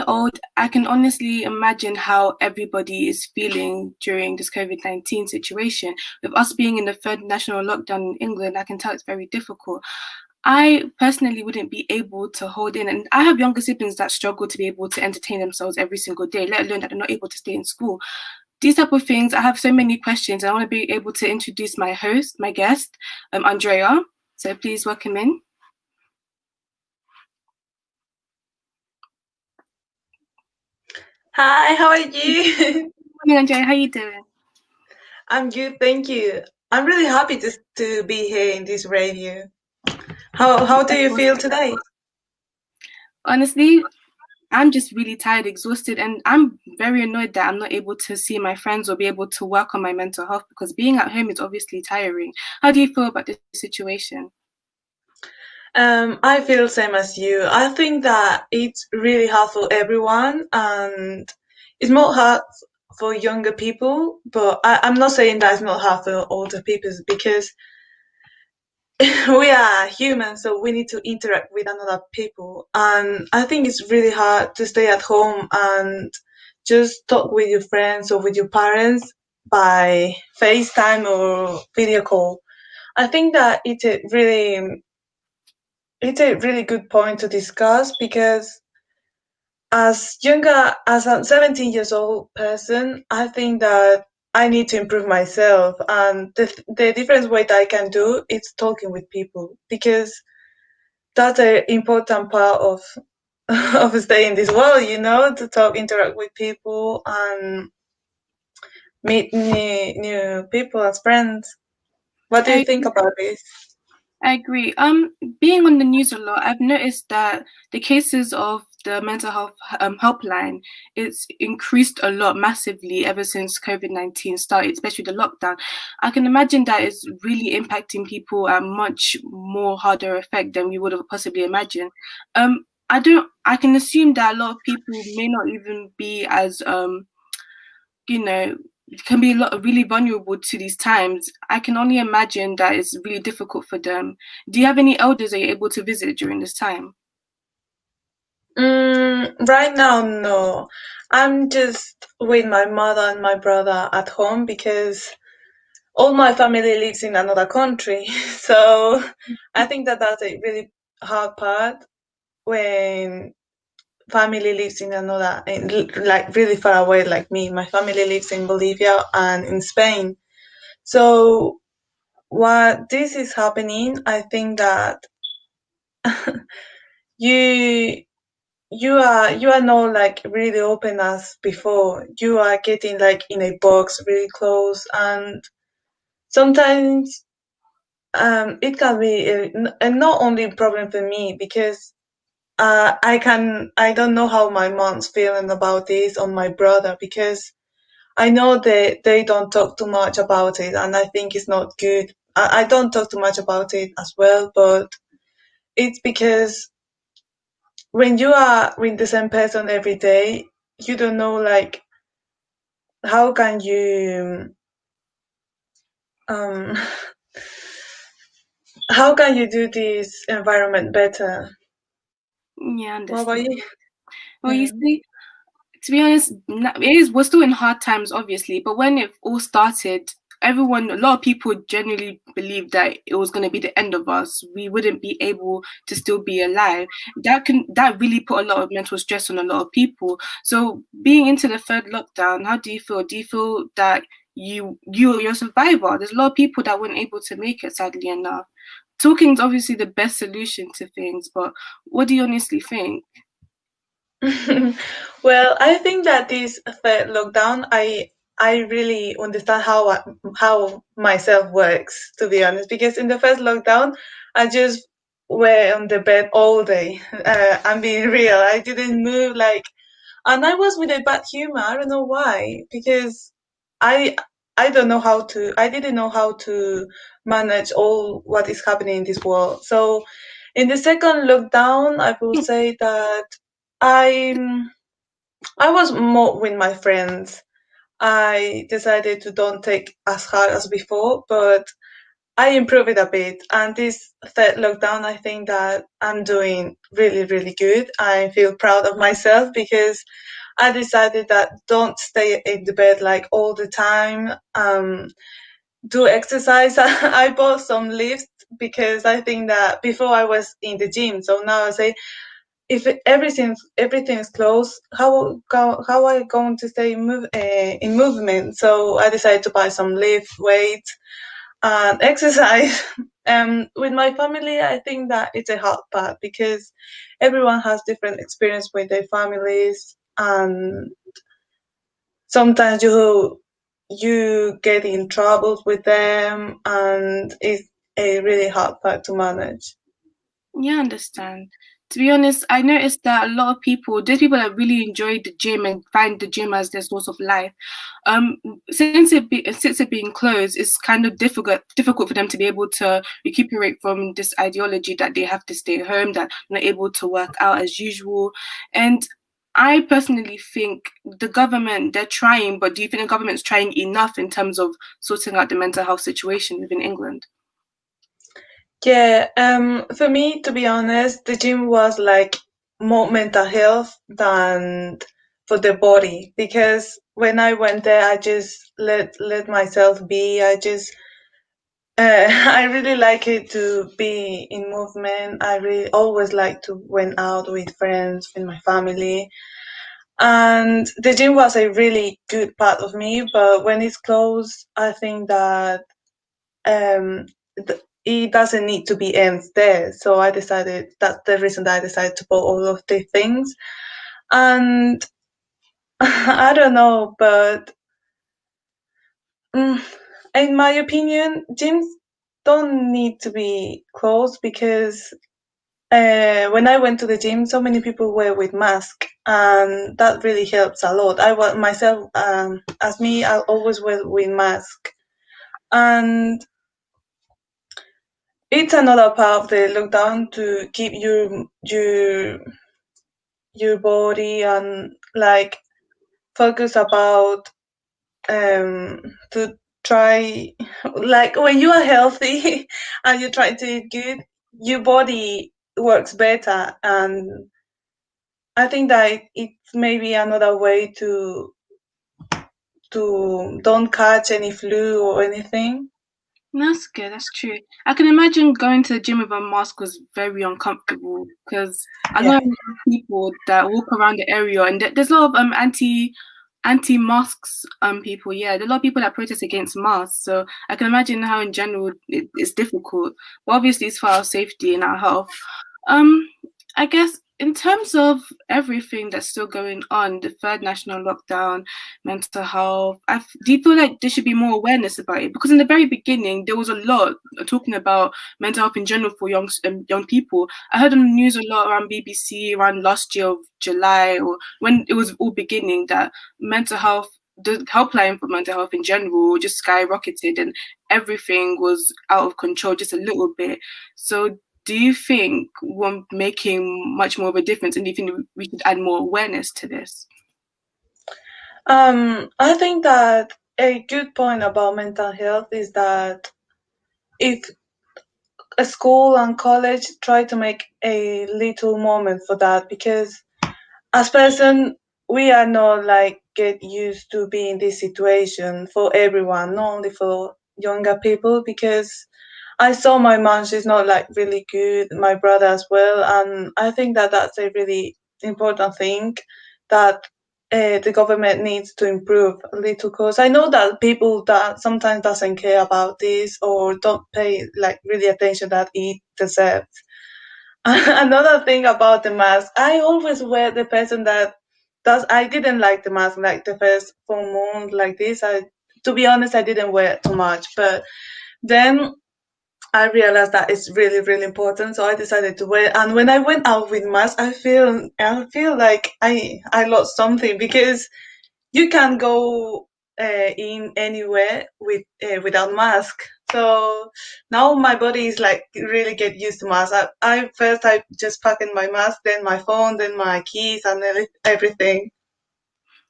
old, I can honestly imagine how everybody is feeling during this COVID-19 situation. With us being in the third national lockdown in England, I can tell it's very difficult. I personally wouldn't be able to hold in, and I have younger siblings that struggle to be able to entertain themselves every single day, let alone that they're not able to stay in school. These type of things, I have so many questions. I want to be able to introduce my host, my guest, Andrea. So please welcome in. Hi, how are you? Morning, Andrea. How you doing? I'm good, thank you. I'm really happy to be here in this radio. How do That's you feel awesome. today? Honestly, I'm just really tired, exhausted, and I'm very annoyed that I'm not able to see my friends or be able to work on my mental health because being at home is obviously tiring. How do you feel about this situation? I feel same as you. I think that it's really hard for everyone, and it's more hard for younger people. But I'm not saying that it's not hard for older people because we are humans, so we need to interact with another people. And I think it's really hard to stay at home and just talk with your friends or with your parents by FaceTime or video call. I think that it's a really good point to discuss because as a 17 years old person, I think that I need to improve myself, and the different way that I can do is talking with people because that's an important part of of staying in this world, to talk, interact with people, and meet new people as friends. What do you I think about this? I agree. Being on the news a lot, I've noticed that the cases of the mental health helpline it's increased a lot massively ever since COVID-19 started, especially the lockdown. I can imagine that it's really impacting people at much more harder effect than we would have possibly imagined. I don't. I can assume that a lot of people may not even be as you know, can be a lot really vulnerable to these times. I can only imagine that it's really difficult for them. Do you have any elders that you're able to visit during this time? Right now, no. I'm just with my mother and my brother at home because all my family lives in another country. So I think that that's a really hard part when family lives like really far away, like me. My family lives in Bolivia and in Spain. So what this is happening, I think that you you are not like really open as before. You are getting like in a box really close, and sometimes it can be a not only problem for me because I don't know how my mom's feeling about this on my brother because I know they don't talk too much about it, and I think it's not good. I don't talk too much about it as well, but it's because when you are with the same person every day, you don't know like how can you um how can you do this environment better? Yeah, I What about understand. you? Well, you Mm. see, to be honest, we're still in hard times, obviously, but when it all started, a lot of people genuinely believed that it was going to be the end of us. We wouldn't be able to still be alive. That really put a lot of mental stress on a lot of people. So being into the third lockdown, how do you feel? Do you feel that you're a survivor? There's a lot of people that weren't able to make it, sadly enough. Talking is obviously the best solution to things, but what do you honestly think? Well, I think that this third lockdown, I really understand how myself works, to be honest. Because in the first lockdown, I just were on the bed all day. I'm being real. I didn't move like, and I was with a bad humor. I don't know why. Because I I don't know how to. I didn't know how to manage all what is happening in this world. So in the second lockdown, I will say that I I was more with my friends. I decided to don't take as hard as before, but I improve it a bit. And this third lockdown, I think that I'm doing really, really good. I feel proud of myself because I decided that don't stay in the bed like all the time. Do exercise. I bought some lifts because I think that before I was in the gym. So now I say, if everything's closed, how are I going to stay in movement? So I decided to buy some lift weights and exercise. With my family, I think that it's a hard part because everyone has different experience with their families, and sometimes you get in trouble with them, and it's a really hard part to manage. Yeah, I understand. To be honest, I noticed that a lot of people, there's people that really enjoy the gym and find the gym as their source of life. Um, since it being closed, it's kind of difficult for them to be able to recuperate from this ideology that they have to stay home, that they're not able to work out as usual. And I personally think the government, they're trying, but do you think the government's trying enough in terms of sorting out the mental health situation within England? Yeah, for me, to be honest, the gym was like more mental health than for the body because when I went there, I just let myself be. I just I really like it to be in movement. I really always like to went out with friends, with my family, and the gym was a really good part of me. But when it's closed, I think that um, it doesn't need to be ends there. So I decided that's the reason that I decided to put all of the things. And I don't know, but mm, in my opinion, gyms don't need to be closed because when I went to the gym, so many people were with mask, and that really helps a lot. I was myself, as me, I always wear with mask, and it's another part of the lockdown to keep your body and like focus about to try like when you are healthy and you try to eat good, your body works better, and I think that it's maybe another way to don't catch any flu or anything. That's good. That's true. I can imagine going to the gym with a mask was very uncomfortable because I Yeah. know a lot of people that walk around the area, and there's a lot of anti masks people. Yeah, there are a lot of people that protest against masks. So I can imagine how in general it's difficult. But obviously, it's for our safety and our health. Um, I guess in terms of everything that's still going on, the third national lockdown, mental health. Do you feel like there should be more awareness about it? Because in the very beginning, there was a lot talking about mental health in general for young people. I heard on the news a lot around BBC around last year of July or when it was all beginning that mental health. The helpline for mental health in general just skyrocketed and everything was out of control just a little bit. So, do you think we're making much more of a difference, and do you think we should add more awareness to this? I think that a good point about mental health is that if a school and college try to make a little moment for that, because as person we are not like get used to be in this situation for everyone, not only for younger people, because I saw my mom, she's not like really good, my brother as well, and I think that that's a really important thing that the government needs to improve a little, because I know that people that sometimes doesn't care about this or don't pay like really attention that it deserves. Another thing about the mask, I always wear the person that does. I didn't like the mask like the first 4 months like this. I, to be honest, I didn't wear it too much, but then I realized that it's really, really important. So I decided to wear it. And when I went out with mask, I feel like I lost something because you can go in anywhere without mask. So now my body is like really get used to mask. I first I just pack in my mask, then my phone, then my keys, and everything.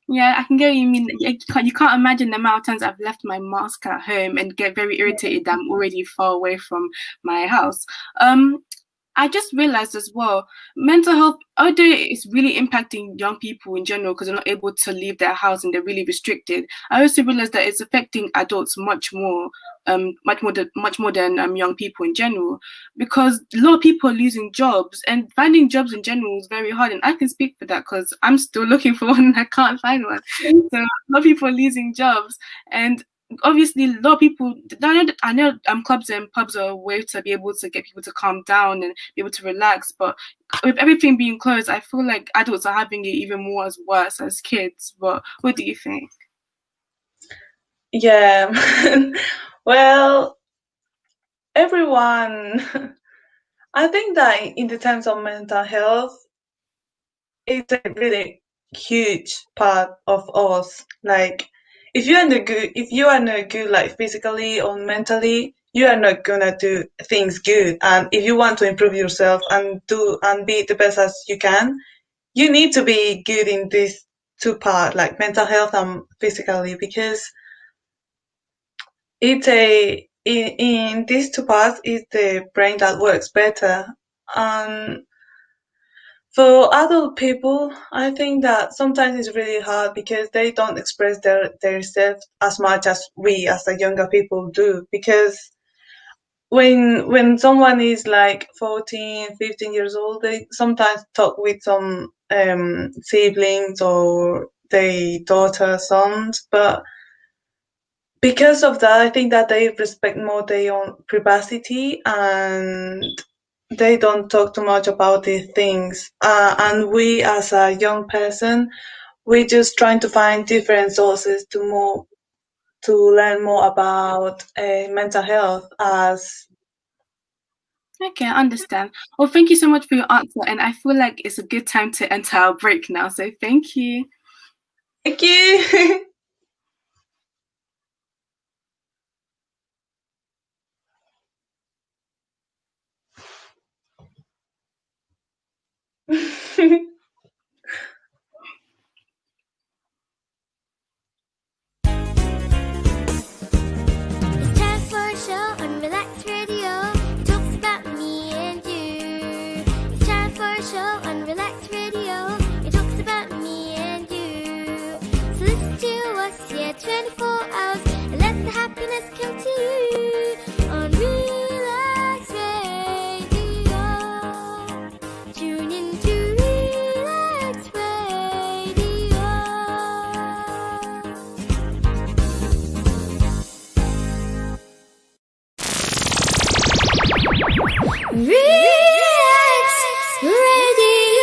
Yeah, I can get what you mean. You can't imagine the amount of times I've left my mask at home and get very irritated that I'm already far away from my house. Um, I just realized as well, mental health, although it's really impacting young people in general because they're not able to leave their house and they're really restricted. I also realized that it's affecting adults much more than young people in general, because a lot of people are losing jobs and finding jobs in general is very hard. And I can speak for that because I'm still looking for one and I can't find one. So a lot of people are losing jobs, and obviously a lot of people, I know clubs and pubs are a way to be able to get people to calm down and be able to relax, but with everything being closed, I feel like adults are having it even more as worse as kids. But what do you think? Yeah. Well, everyone, I think that in the terms of mental health, it's a really huge part of us. Like, if you are not good, like physically or mentally, you are not gonna do things good. And if you want to improve yourself and do and be the best as you can, you need to be good in these two parts, like mental health and physically, because it's in these two parts is the brain that works better. And for adult people, I think that sometimes it's really hard because they don't express their self as much as we as the younger people do. Because when someone is like 14, 15 years old, they sometimes talk with some siblings or their daughter sons, but because of that, I think that they respect more their own privacy and they don't talk too much about these things. And we, as a young person, we're just trying to find different sources to learn more about mental health. As Okay, I understand. Well, thank you so much for your answer, and I feel like it's a good time to enter our break now. So thank you. thank you. It's time for a show on Relax Radio. It talks about me and you. It's time for a show on Relax Radio. It talks about me and you. So listen to us, yeah, 24 hours, and let the happiness come to you on Relax Radio. Tune in to Relax Radio. Relax Radio.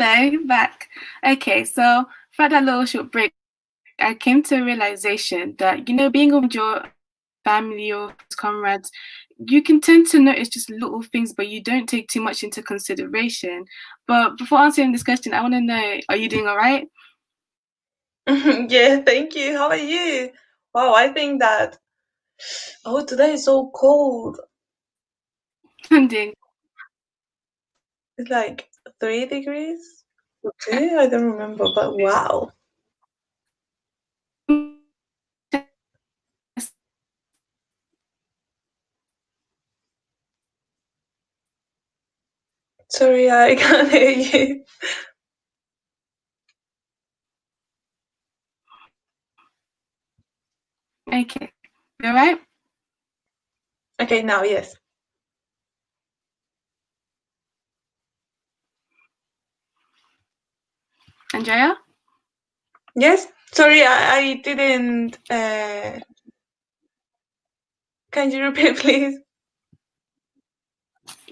Hello, back. Okay, so throughout that little short break, I came to a realization that, being around your family or comrades, you can tend to notice just little things, but you don't take too much into consideration. But before answering this question, I want to know, are you doing all right? Yeah, thank you. How are you? Wow, I think that, oh, today is so cold. I'm doing. It's like 3 degrees or two, I don't remember, but wow. Sorry, I can't hear you. Okay, you all right? Okay, now, yes. Andrea? Yes, sorry, I didn't. Can you repeat, please?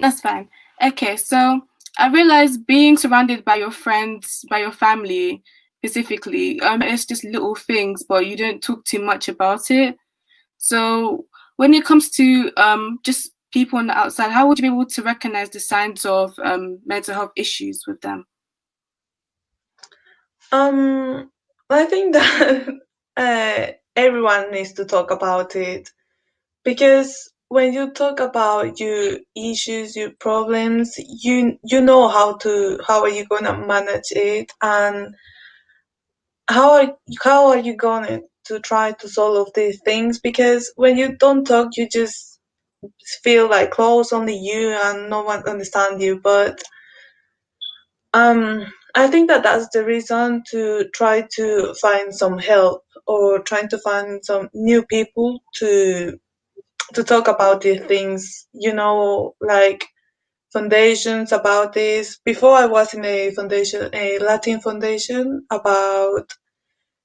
That's fine. Okay, so I realized being surrounded by your friends, by your family specifically, it's just little things, but you don't talk too much about it. So when it comes to just people on the outside, how would you be able to recognize the signs of mental health issues with them? Um, I think that everyone needs to talk about it because when you talk about your issues, your problems, you know how are you gonna manage it, and how are you going to try to solve these things, because when you don't talk you just feel like close only you and no one understand you. But I think that that's the reason to try to find some help or trying to find some new people to talk about these things, like foundations about this. Before I was in a foundation, a Latin foundation about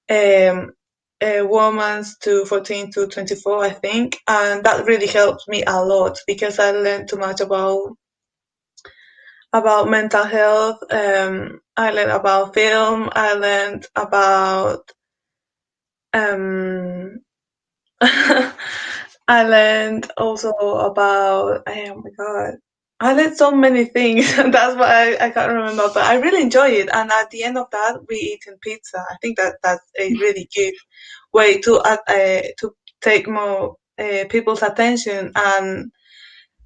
um, women's to 14 to 24, I think, and that really helped me a lot because I learned too much about mental health. I learned about film. I learned about um, I learned also about, oh my god, I learned so many things. That's why I can't remember, but I really enjoy it. And at the end of that, we eating pizza. I think that that's a really good way to take more people's attention. And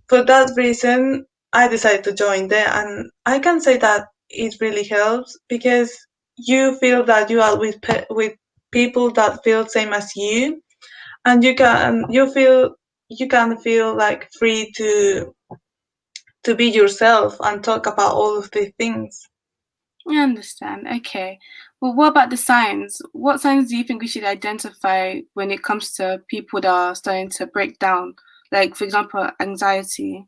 for that reason, I decided to join there. And I can say that it really helps because you feel that you are with people that feel same as you, and you can feel like free to be yourself and talk about all of these things. I understand. Okay. Well, what about the signs? What signs do you think we should identify when it comes to people that are starting to break down? Like, for example, anxiety.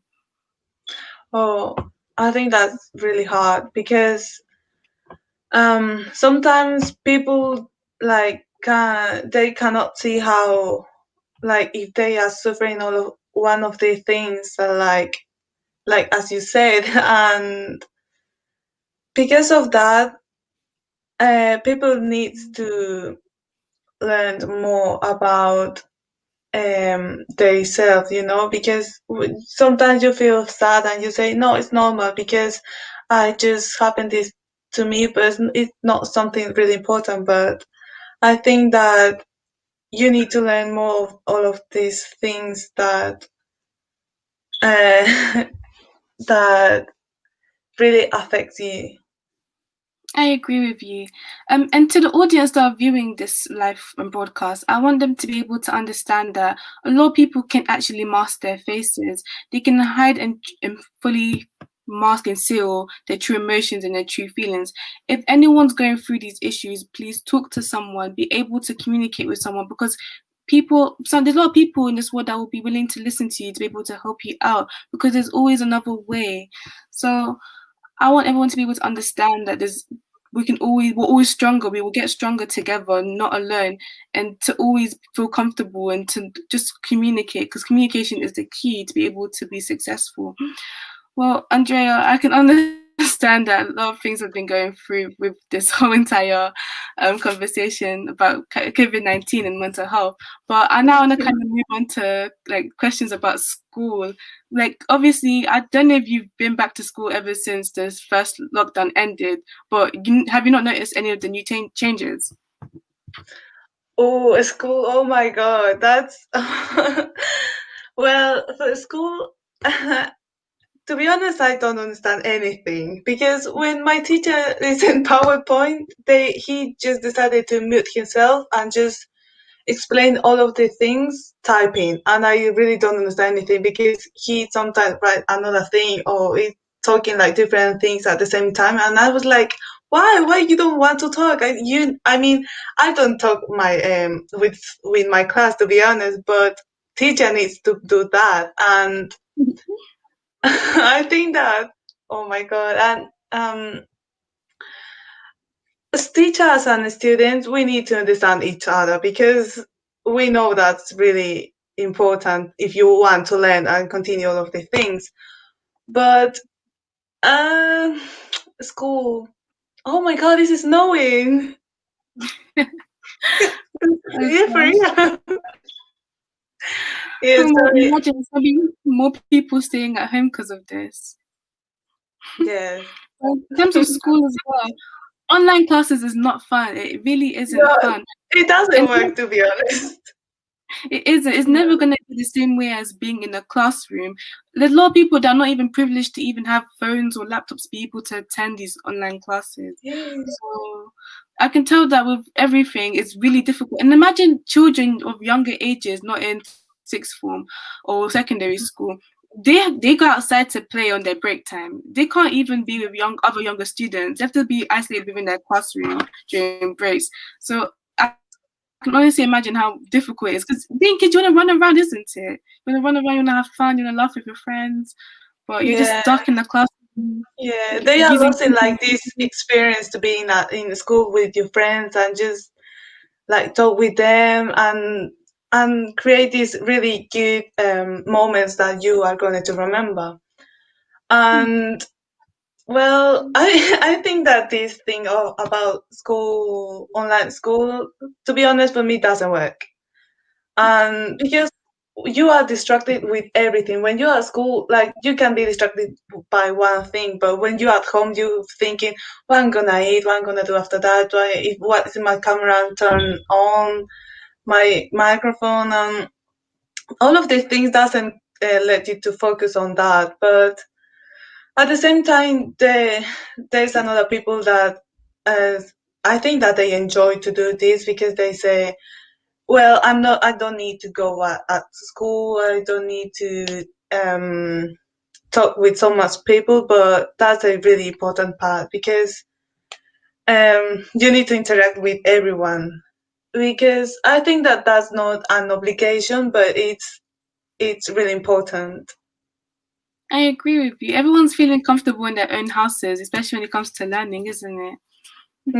Oh, I think that's really hard because sometimes people like they cannot see how, like, if they are suffering all of one of these things, like as you said. And because of that, people needs to learn more about they self, because sometimes you feel sad and you say, no, it's normal because I just happened this to me, but it's not something really important. But I think that you need to learn more of all of these things that uh, that really affect you. I agree with you. And to the audience that are viewing this live broadcast, I want them to be able to understand that a lot of people can actually mask their faces. They can hide and fully mask and seal their true emotions and their true feelings. If anyone's going through these issues, please talk to someone, be able to communicate with someone, because there's a lot of people in this world that will be willing to listen to you to be able to help you out, because there's always another way. So I want everyone to be able to understand that we're always stronger. We will get stronger together, not alone, and to always feel comfortable and to just communicate, because communication is the key to be able to be successful. Well, Andrea, I can understand understand that a lot of things have been going through with this whole entire conversation about COVID-19 and mental health. But I now want to kind of move on to like questions about school. Like, obviously, I don't know if you've been back to school ever since this first lockdown ended, but have you not noticed any of the new changes? Oh, school. Oh my God. That's well, for school, to be honest, I don't understand anything because when my teacher is in PowerPoint, he just decided to mute himself and just explain all of the things typing, and I really don't understand anything because he sometimes write another thing or he's talking like different things at the same time, and I was like, why you don't want to talk? I mean, I don't talk my with my class, to be honest, but teacher needs to do that, and I think that, oh my God, and as teachers and students, we need to understand each other because we know that's really important if you want to learn and continue all of the things. But um, school, oh my God, this is snowing. Oh Yeah, for gosh. real. Yeah, Well, sorry. imagine there's gonna be more people staying at home because of this. Yes. Well, in terms of school as well, online classes is not fun. It really isn't No, fun. it doesn't And work, to be honest. it isn't. It's No. never gonna be the same way as being in a classroom. There's a lot of people that are not even privileged to even have phones or laptops to be able to attend these online classes. Yes. So I can tell that with everything, it's really difficult. And imagine children of younger ages, not in sixth form or secondary school. They go outside to play on their break time. They can't even be with other younger students. They have to be isolated within their classroom during breaks. So I can honestly imagine how difficult it is because being kids, you want to run around, isn't it? You want to run around, you want to have fun, you want to laugh with your friends, but you're just Yeah. stuck in the classroom Yeah, they are using. losing like this experience to being in school with your friends and just like talk with them and create these really good moments that you are going to remember. And well, I think that this thing about school, online school, to be honest, for me doesn't work. And because you are distracted with everything when you are at school, like you can be distracted by one thing, but when you're at home you thinking what I'm gonna eat, what I'm gonna do after that, what is my camera turn on, my microphone, and all of these things doesn't let you to focus on that. But at the same time, there's another people that uh, I think that they enjoy to do this because they say, well, I don't need to go at school. I don't need to talk with so much people, but that's a really important part because you need to interact with everyone. Because I think that that's not an obligation, but it's really important. I agree with you. Everyone's feeling comfortable in their own houses, especially when it comes to learning, isn't it?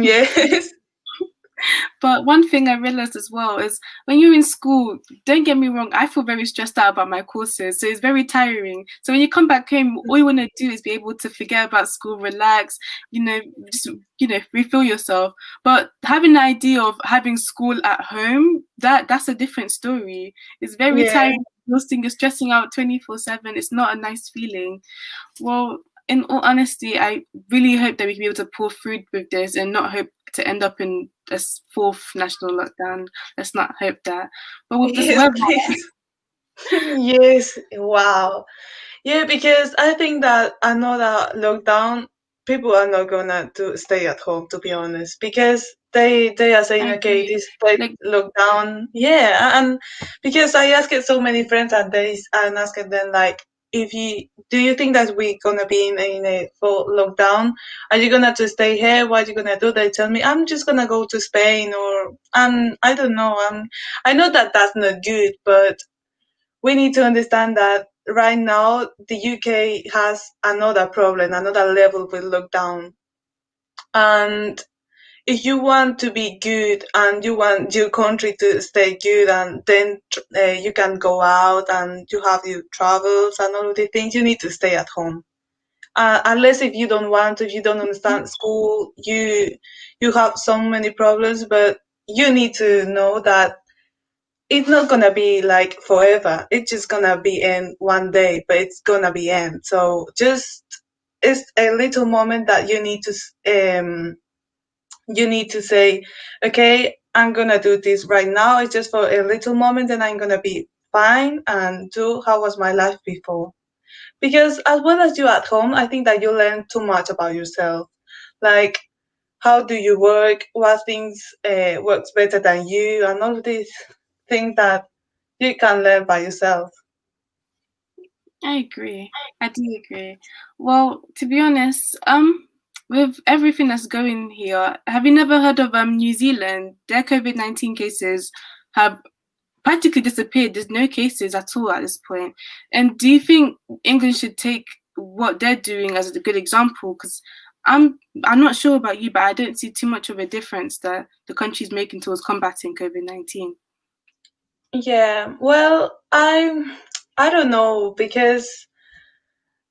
Yes. But one thing I realized as well is when you're in school, don't get me wrong, I feel very stressed out about my courses. So it's very tiring. So when you come back home, all you want to do is be able to forget about school, relax, just, refill yourself. But having the idea of having school at home, that's a different story. It's very Yeah. tiring, exhausting, you're stressing out 24/7. It's not a nice feeling. Well, in all honesty, I really hope that we can be able to pull through with this and not hope to end up in a fourth national lockdown. Let's not hope that. But with this Yes, weather, please. Yes. Wow. Yeah, because I think that another lockdown, people are not gonna to stay at home, to be honest, because they are saying, I okay, agree. this like Like, lockdown, yeah, and because I asked so many friends and they and asked them like, if you do you think that we're gonna be in a full lockdown? Are you gonna to stay here? What are you gonna do? They tell me I'm just gonna go to Spain or I don't know. I know that that's not good, but we need to understand that right now the UK has another problem, another level with lockdown. And if you want to be good and you want your country to stay good, and then you can go out and you have your travels and all of the things, you need to stay at home. unless if you don't want to, if you don't understand school, you have so many problems. But you need to know that it's not gonna be like forever. It's just gonna be end one day, but it's gonna be end. So just it's a little moment that you need to say, okay, I'm gonna do this right now. It's just for a little moment, and I'm gonna be fine and do how was my life before. Because as well as you at home, I think that you learn too much about yourself. Like how do you work, what things works better than you, and all of these things that you can learn by yourself. I agree. I do agree. Well, to be honest, with everything that's going here, have you never heard of New Zealand? Their COVID-19 cases have practically disappeared. There's no cases at all at this point. And do you think England should take what they're doing as a good example? Because I'm not sure about you, but I don't see too much of a difference that the country's making towards combating COVID-19. Yeah, well, I don't know because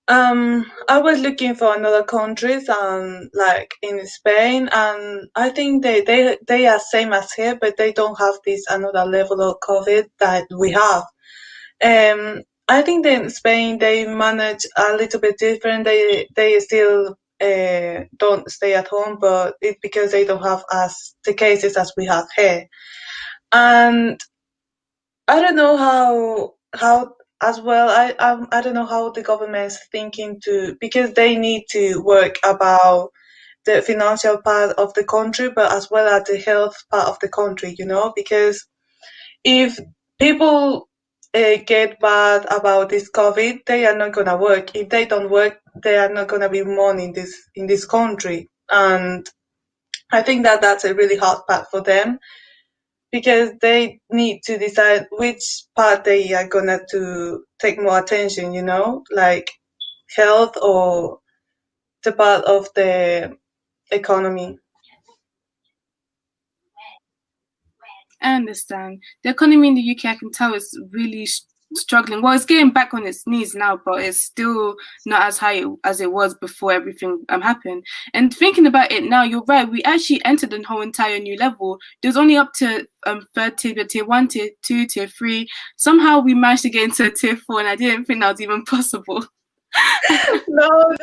I was looking for another countries and like in Spain, and I think they are same as here, but they don't have this another level of COVID that we have. I think that in Spain they manage a little bit different. They still don't stay at home, but it's because they don't have as the cases as we have here. And I don't know how as well. I don't know how the government's thinking to, because they need to work about the financial part of the country, but as well as the health part of the country. Because if people get bad about this COVID, they are not gonna work. If they don't work, they are not gonna be money in this country. And I think that that's a really hard part for them because they need to decide which part they are gonna to take more attention. Like health or the part of the economy. I understand. The economy in the UK, I can tell, is really struggling. Well, it's getting back on its knees now, but it's still not as high as it was before everything happened. And thinking about it now, you're right. We actually entered a whole entire new level. It was only up to third tier, tier 1, tier 2, tier 3. Somehow we managed to get into tier 4, and I didn't think that was even possible. No,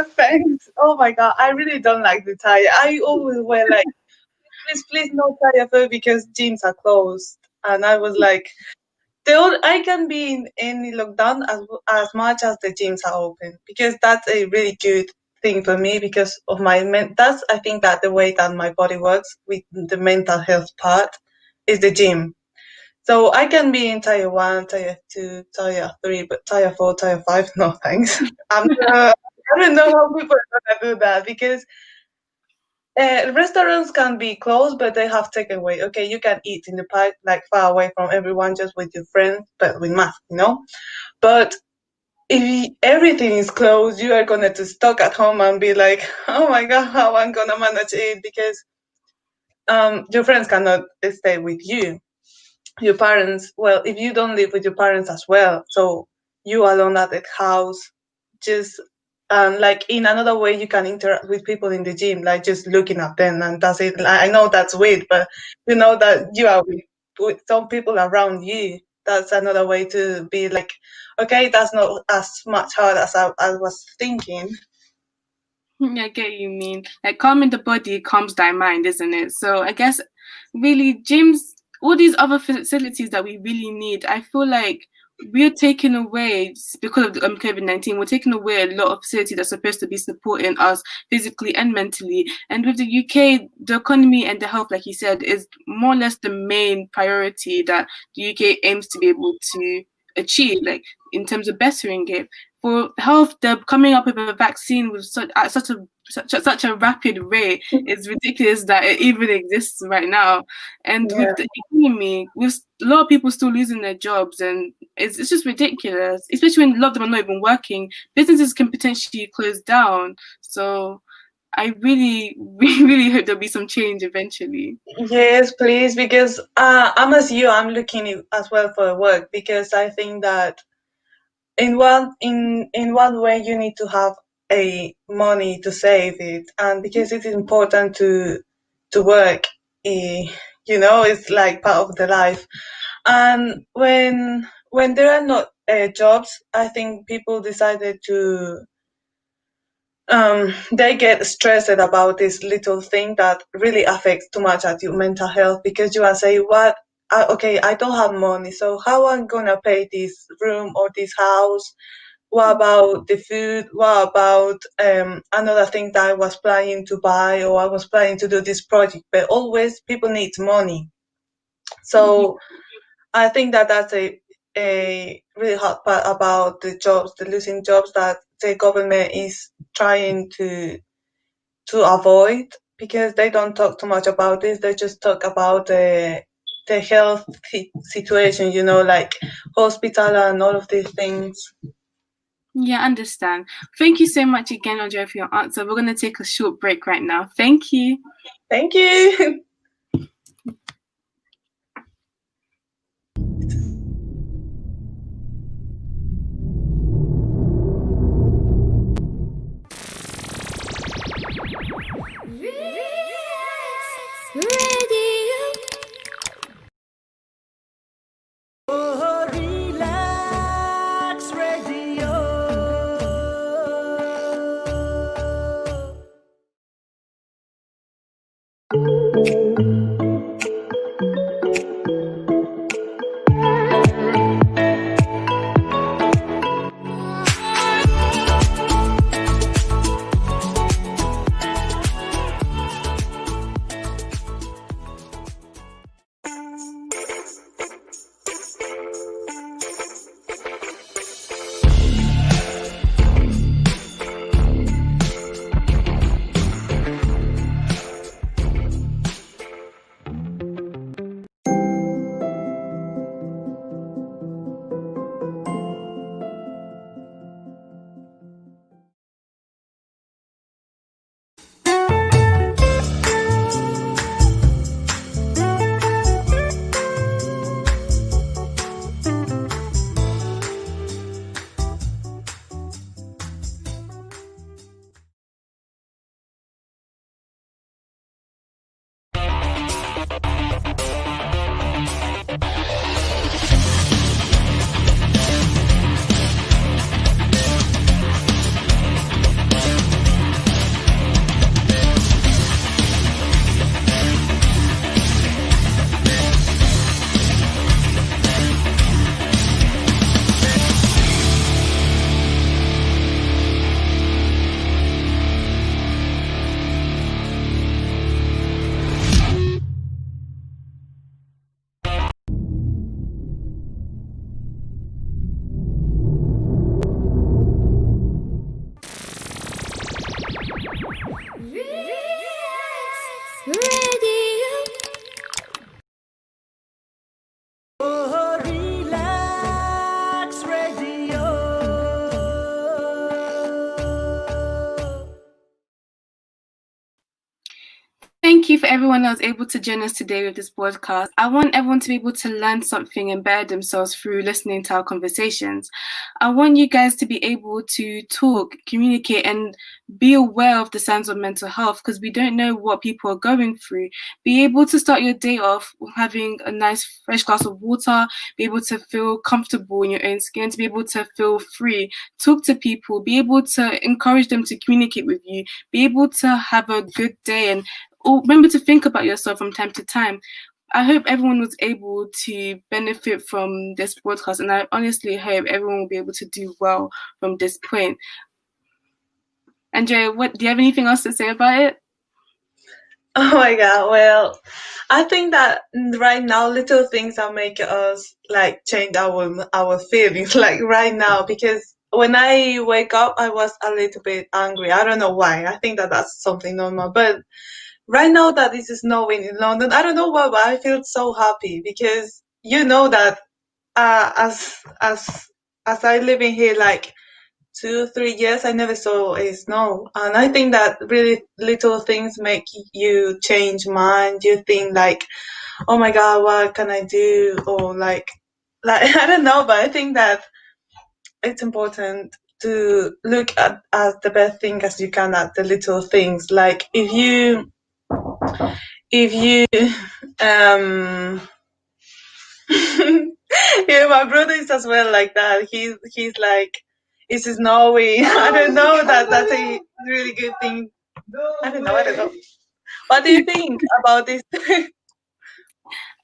thanks. Oh my god, I really don't like the tire. I always wear like, please no tire first because gyms are closed. And I was like, I can be in any lockdown as much as the gyms are open because that's a really good thing for me because of that's I think that the way that my body works with the mental health part is the gym. So I can be in tier 1, tier 2, tier 3, but tier 4, tier 5, no thanks. I don't know how people are gonna do that because restaurants can be closed, but they have takeaway. Okay, you can eat in the park, like far away from everyone, just with your friends, but with mask. But if everything is closed, you are gonna to stuck at home and be like, oh my god, how I'm gonna manage it because your friends cannot stay with you. Your parents, well, if you don't live with your parents as well, so you alone at the house, just like in another way you can interact with people in the gym, like just looking at them, and that's it. I know that's weird, but you know that you are with some people around you. That's another way to be like, okay, that's not as much hard as I was thinking. I get you mean. Like calming the body calms thy mind, isn't it? So I guess really gyms, all these other facilities that we really need, I feel like we're taking away because of the, COVID-19. We're taking away a lot of facilities that's supposed to be supporting us physically and mentally. And with the UK, the economy and the health, like you said, is more or less the main priority that the UK aims to be able to achieve, like in terms of bettering it. For health, they're coming up with a vaccine with at such a rapid rate. It's ridiculous that it even exists right now. And Yeah. with the economy, with a lot of people still losing their jobs, and it's just ridiculous. Especially when a lot of them are not even working, businesses can potentially close down. So I really, really hope there'll be some change eventually. Yes, please, because I'm as you, I'm looking as well for work because I think that in one way you need to have a money to save it, and because it is important to work, it's like part of the life. And when there are not jobs, I think people decided to they get stressed about this little thing that really affects too much at your mental health, because you are saying, what, okay, I don't have money, so how am I gonna pay this room or this house? What about the food? What about another thing that I was planning to buy, or I was planning to do this project? But always people need money. So I think that that's a really hard part about the jobs, the losing jobs that the government is trying to avoid, because they don't talk too much about this. They just talk about the health situation, like hospital and all of these things. Yeah, I understand. Thank you so much again, Andrea, for your answer. We're going to take a short break right now. Thank you. Thank you. Radio. Oh, relax, radio. Radio. Oh, relax, radio. Thank you for everyone that was able to join us today with this podcast. I want everyone to be able to learn something and better themselves through listening to our conversations. I want you guys to be able to talk, communicate, and be aware of the signs of mental health, because we don't know what people are going through. Be able to start your day off having a nice fresh glass of water, be able to feel comfortable in your own skin, to be able to feel free, talk to people, be able to encourage them to communicate with you, be able to have a good day, and remember to think about yourself from time to time. I hope everyone was able to benefit from this podcast, and I honestly hope everyone will be able to do well from this point. Andrea, do you have anything else to say about it? Oh my God. Well, I think that right now little things are making us like change our feelings like right now, because when I wake up I was a little bit angry. I don't know why. I think that that's something normal. But right now that it is snowing in London, I don't know why, but I feel so happy, because you know that as I live in here like 2 3 years, I never saw a snow. And I think that really little things make you change mind. You think like, oh my God, what can I do? Or like I don't know, but I think that it's important to look at the best thing as you can at the little things. Like if you um yeah, my brother is as well like that. He's like, it's snowing. I don't know that that's a really good thing. I don't know. What do you think about this?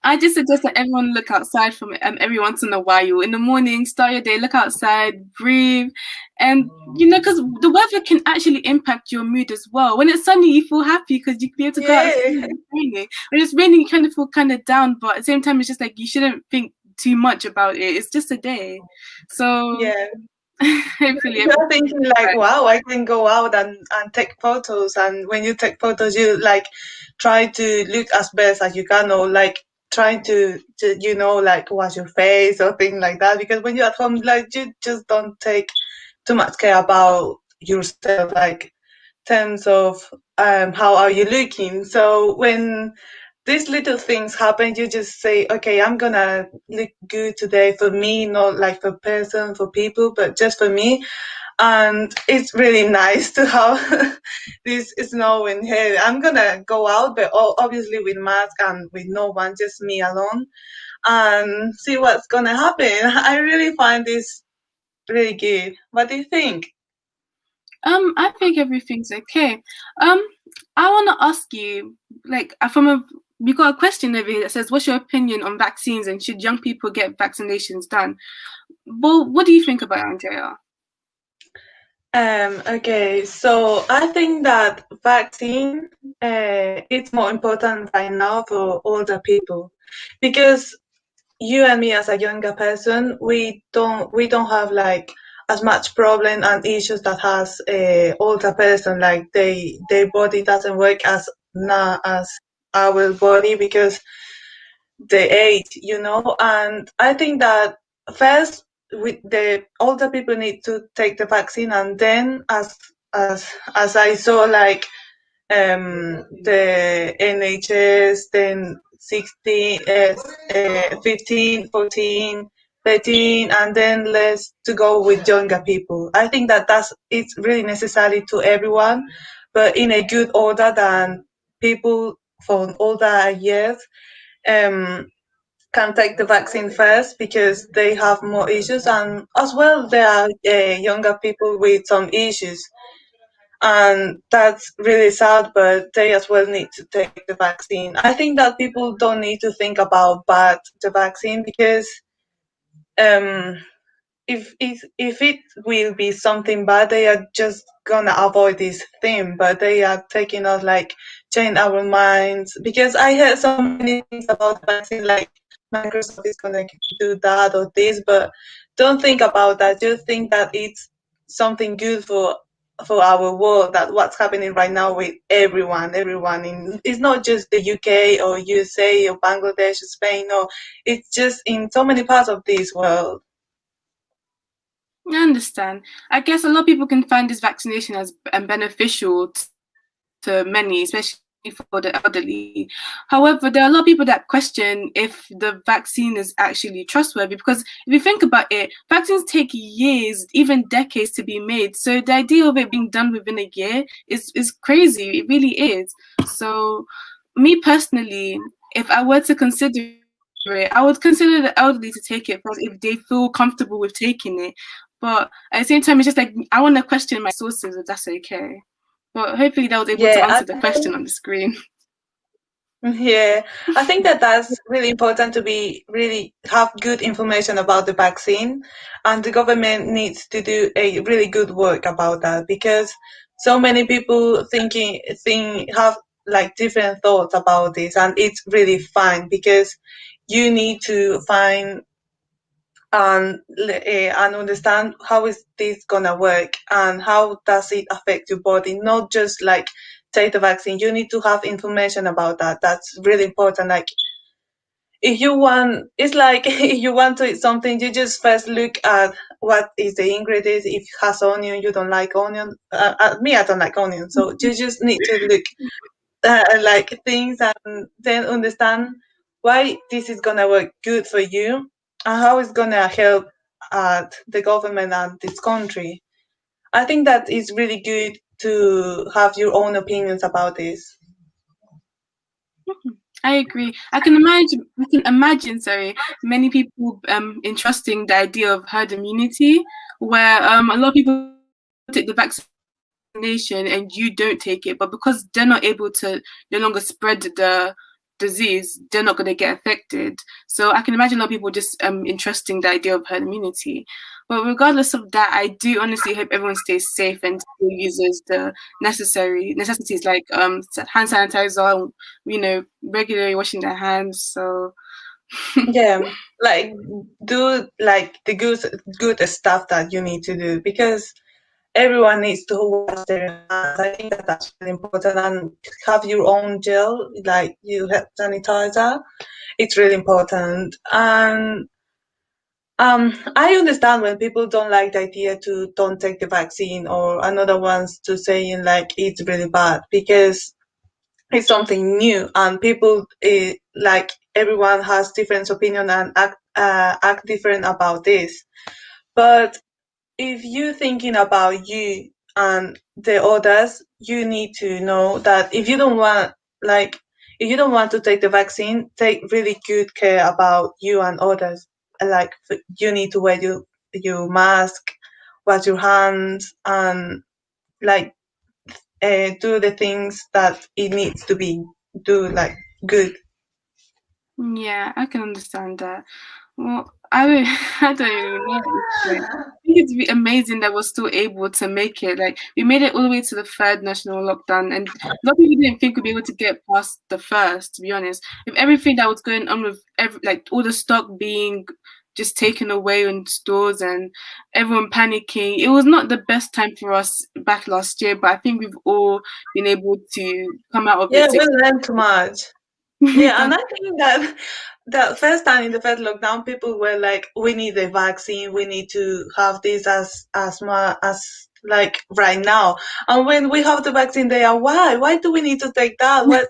I just suggest that everyone look outside from every once in a while. In the morning, start your day, look outside, breathe, and because the weather can actually impact your mood as well. When it's sunny, you feel happy because you can be able to go outside. Yeah, When it's raining, you kind of feel kind of down, but at the same time, it's just like you shouldn't think too much about it. It's just a day, so yeah. hopefully You're everything thinking will be like, fine. wow, I can go out and take photos. And when you take photos, you like try to look as best as you can, or like trying to like wash your face or things like that. Because when you're at home, like you just don't take too much care about yourself, like terms of how are you looking. So when these little things happen, you just say, okay, I'm gonna look good today for me, not like for person, for people, but just for me. And it's really nice to have this snow in here. I'm gonna go out, but obviously with mask and with no one, just me alone, and see what's gonna happen. I really find this really good. What do you think? I think everything's okay. Um, I want to ask you, like, we got a question over here that says, "What's your opinion on vaccines and should young people get vaccinations done?" Well, what do you think about it, Andrea? Okay, so I think that vaccine it's more important right now for older people, because you and me as a younger person, we don't have like as much problem and issues that has a older person. Like their body doesn't work as now as our body because the age. And I think that first with the older people need to take the vaccine, and then as I saw, like the NHS, then 16, 15, 14, 13, and then let's to go with younger people. I think that it's really necessary to everyone, but in a good order than people from older years um, can take the vaccine first because they have more issues, and as well there are younger people with some issues, and that's really sad, but they as well need to take the vaccine. I think that people don't need to think about bad the vaccine, because um if it will be something bad, they are just gonna avoid this thing, but they are taking us like change our minds, because I heard so many things about the vaccine, like Microsoft is gonna do that or this, but don't think about that. Just think that it's something good for our world, that what's happening right now with everyone in, it's not just the UK or USA or Bangladesh or Spain, no, it's just in so many parts of this world. I understand. I guess a lot of people can find this vaccination as beneficial to many, especially for the elderly. However, there are a lot of people that question if the vaccine is actually trustworthy, because if you think about it, vaccines take years, even decades to be made. So the idea of it being done within a year is crazy. It really is. So me personally, if I were to consider it, I would consider the elderly to take it first if they feel comfortable with taking it. But at the same time, it's just like I want to question my sources if that's okay. But hopefully that was able to Yeah, answer the question on the screen. yeah, I think that that's really important to be really have good information about the vaccine, and the government needs to do a really good work about that, because so many people think have like different thoughts about this, and it's really fine, because you need to find and understand how is this gonna work and how does it affect your body, not just like take the vaccine. You need to have information about that. That's really important. Like if you want, it's like if you want to eat something, you just first look at what is the ingredients. If it has onion, you don't like onion. Me, I don't like onion, so you just need to look like things, and then understand why this is gonna work good for you and how it's gonna help the government and this country. I think that it's really good to have your own opinions about this. I agree. I can imagine, sorry, many people entrusting the idea of herd immunity, where a lot of people take the vaccination and you don't take it, but because they're not able to no longer spread the disease, they're not going to get affected. So I can imagine a lot of people just entrusting the idea of herd immunity. But regardless of that, I do honestly hope everyone stays safe and still uses the necessary necessities like hand sanitizer, regularly washing their hands. So Yeah, like do like the good stuff that you need to do, because everyone needs to wash their hands. I think that that's really important, and have your own gel, like you have sanitizer. It's really important. And I understand when people don't like the idea to don't take the vaccine, or another ones to saying like it's really bad, because it's something new and people like everyone has different opinion and act different about this. But if you're thinking about you and the others, you need to know that like if you don't want to take the vaccine, take really good care about you and others. Like you need to wear your mask, wash your hands, and like do the things that it needs to be do like good. yeah, I can understand that. Well, I don't even know at this point. I think it's amazing that we're still able to make it. Like we made it all the way to the third national lockdown, and a lot of people didn't think we'd be able to get past the first. To be honest, with everything that was going on, with like all the stock being just taken away in stores and everyone panicking, it was not the best time for us back last year. But I think we've all been able to come out of Yeah, it. we learned too much. Yeah, and I think that the first time in the first lockdown, people were like, "We need a vaccine. We need to have this as like right now." And when we have the vaccine, they are, "Why? Why do we need to take that? What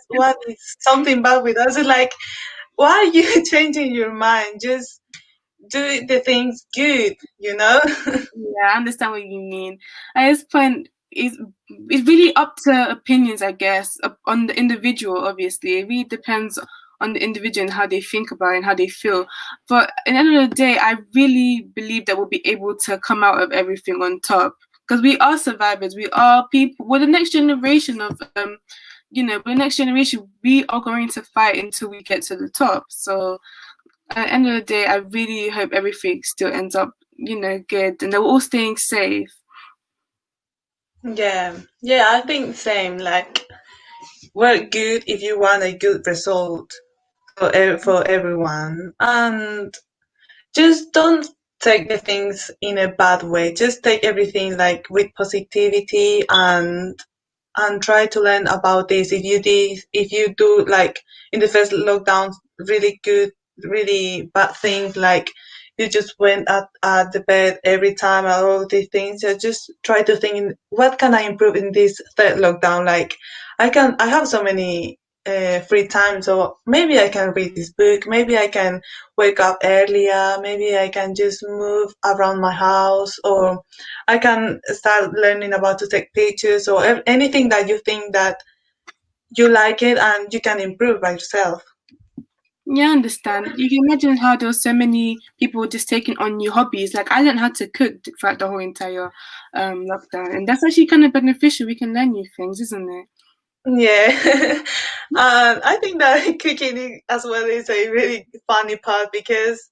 is something bad with us?" It's like, why are you changing your mind? Just do the things good, you know? Yeah, I understand what you mean. At this point, it's really up to opinions, I guess, on the individual. Obviously, it really depends on the individual and how they think about it and how they feel. But at the end of the day, I really believe that we'll be able to come out of everything on top because we are survivors. We are people. We're the next generation of we're the next generation. We are going to fight until we get to the top. So at the end of the day, I really hope everything still ends up, good and they're all staying safe. Yeah, yeah, I think same. Like, we're good if you want a good result for everyone, and just don't take the things in a bad way. Just take everything like with positivity, and try to learn about this. If you do like in the first lockdown, really good, really bad things, like you just went at the bed every time and all these things. So just try to think, what can I improve in this third lockdown? Like I have so many free time, so maybe I can read this book. Maybe I can wake up earlier. Maybe I can just move around my house, or I can start learning about to take pictures, or anything that you think that you like it and you can improve by yourself. Yeah, I understand. You can imagine how there were so many people just taking on new hobbies. Like I learned how to cook throughout the whole entire lockdown, and that's actually kind of beneficial. We can learn new things, isn't it? Yeah. I think that cooking as well is a really funny part, because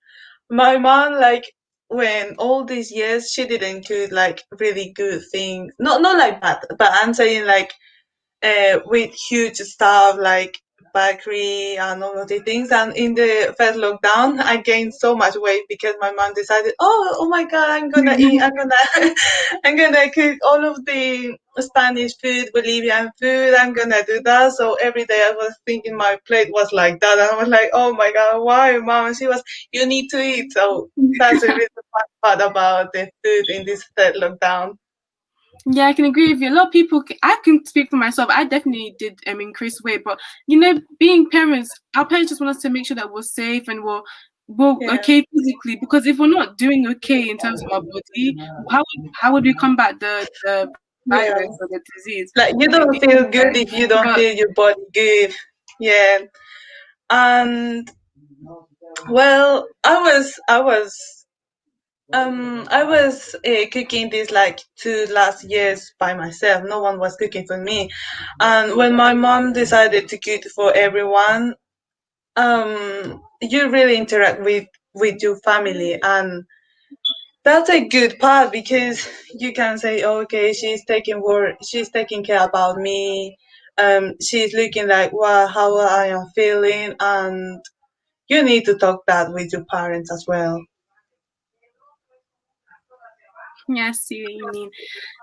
my mom, like, when all these years she didn't cook like really good things, not like that, but I'm saying like with huge stuff like bakery and all of the things. And in the first lockdown, I gained so much weight because my mom decided, oh my God, I'm gonna eat, I'm gonna, I'm gonna cook all of the Spanish food, Bolivian food. I'm gonna do that. So every day I was thinking my plate was like that. I was like, oh my God, why, mom? And she was, you need to eat. So that's a really fun part about the food in this third lockdown. Yeah, I can agree with you. A lot of people, I can speak for myself. I definitely did increase weight, but being parents, our parents just want us to make sure that we're safe and we're well, Yeah. okay physically, because if we're not doing okay in terms of our body, how would we combat the virus Yeah. or the disease? Like you Like, do don't you feel think good that if you don't but feel your body good. Yeah. And well, I was cooking this like 2 last years by myself. No one was cooking for me. And when my mom decided to cook for everyone, you really interact with your family, and that's a good part because you can say, okay, she's taking care about me. She's looking like, well, how I am feeling, and you need to talk that with your parents as well. yeah, I see what you mean.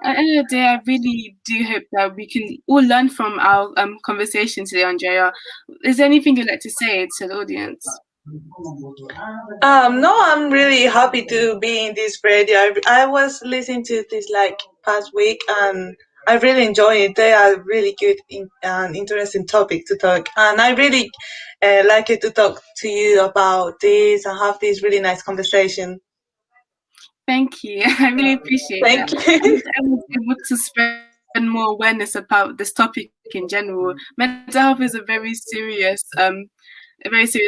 At the end of the day, I really do hope that we can all learn from our conversation today, Andrea. Is there anything you'd like to say to the audience? No, I'm really happy to be in this radio. I was listening to this like past week, and I really enjoy it. They are really good and interesting topic to talk, and I really like it to talk to you about this and have this really nice conversation. Thank you. I really appreciate that. Thank I you. wish I was able to spread more awareness about this topic in general. Mental health is a very serious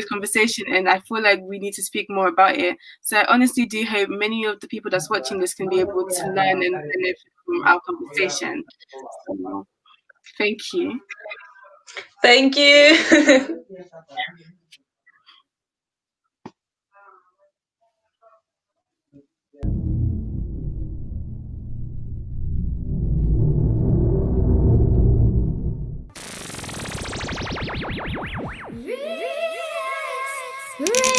conversation, and I feel like we need to speak more about it. So I honestly do hope many of the people that's watching this can be able to learn and benefit from our conversation. So thank you. Thank you. Radio.